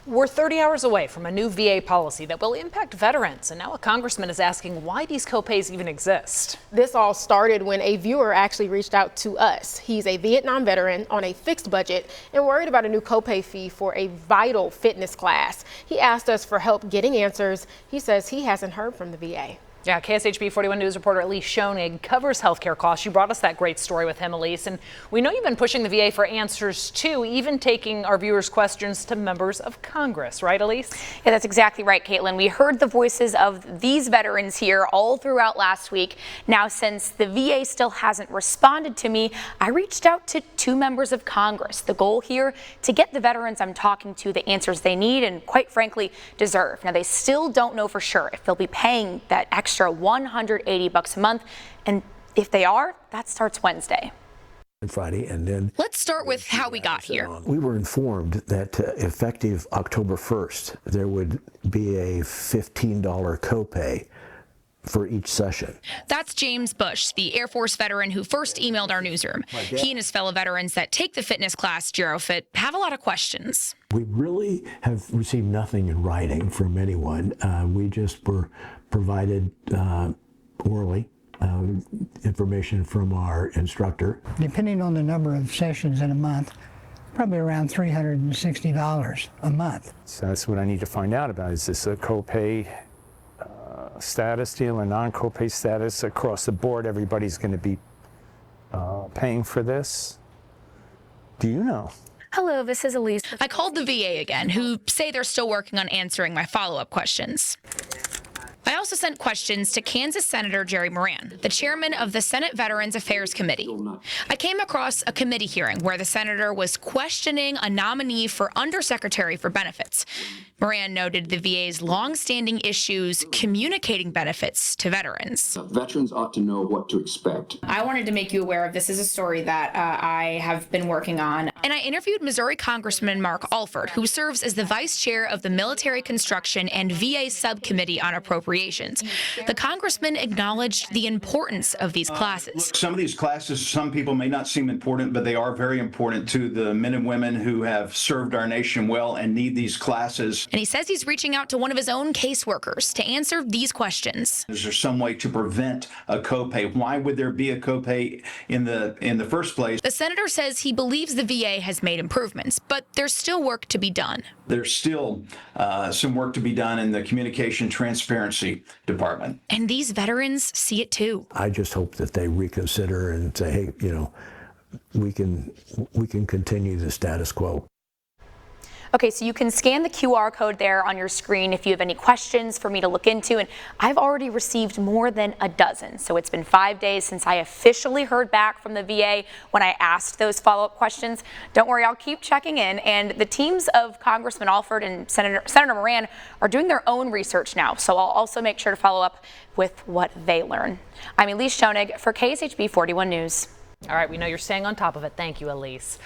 We're 30 hours away from a new VA policy that will impact veterans, and now a congressman is asking why these copays even exist. This all started when a viewer actually reached out to us. He's a Vietnam veteran on a fixed budget and worried about a new copay fee for a vital fitness class. He asked us for help getting answers. He says he hasn't heard from the VA. Yeah, KSHB 41 News reporter Elyse Schoenig covers healthcare costs. You brought us that great story with him, Elyse, and we know you've been pushing the VA for answers too, even taking our viewers' questions to members of Congress, right, Elyse? Yeah, that's exactly right, Caitlin. We heard the voices of these veterans here all throughout last week. Now, since the VA still hasn't responded to me, I reached out to 2 members of Congress. The goal here, to get the veterans I'm talking to the answers they need and, quite frankly, deserve. Now, they still don't know for sure if they'll be paying that extra $180 a month, and if they are, that starts Wednesday. Friday, and then let's start with how we got here. We were informed that effective October 1st, there would be a $15 copay for each session. That's James Bush, the Air Force veteran who first emailed our newsroom. He and his fellow veterans that take the fitness class GeroFit have a lot of questions. We really have received nothing in writing from anyone. We just were provided orally information from our instructor. Depending on the number of sessions in a month, probably around $360 a month. So that's what I need to find out about. Is this a copay status deal or non-copay status across the board? Everybody's going to be paying for this? Do you know? Hello, this is Elyse. I called the VA again, who say they're still working on answering my follow-up questions. I also sent questions to Kansas Senator Jerry Moran, the chairman of the Senate Veterans Affairs Committee. I came across a committee hearing where the senator was questioning a nominee for Undersecretary for Benefits. Moran noted the VA's longstanding issues communicating benefits to veterans. Veterans ought to know what to expect. I wanted to make you aware of this. Is a story that I have been working on. And I interviewed Missouri Congressman Mark Alford, who serves as the vice chair of the Military Construction and VA Subcommittee on Appropriations. The congressman acknowledged the importance of these classes. Look, some of these classes, some people may not seem important, but they are very important to the men and women who have served our nation well and need these classes. And he says he's reaching out to one of his own caseworkers to answer these questions. Is there some way to prevent a copay? Why would there be a copay in the first place? The senator says he believes the VA has made improvements, but there's still work to be done. There's still some work to be done in the communication transparency department. And these veterans see it too. I just hope that they reconsider and say, hey, you know, we can continue the status quo. Okay, so you can scan the QR code there on your screen if you have any questions for me to look into, and I've already received more than a dozen. So it's been 5 days since I officially heard back from the VA when I asked those follow-up questions. Don't worry, I'll keep checking in, and the teams of Congressman Alford and Senator Moran are doing their own research now, so I'll also make sure to follow up with what they learn. I'm Elyse Schoenig for KSHB 41 News. All right, we know you're staying on top of it. Thank you, Elyse.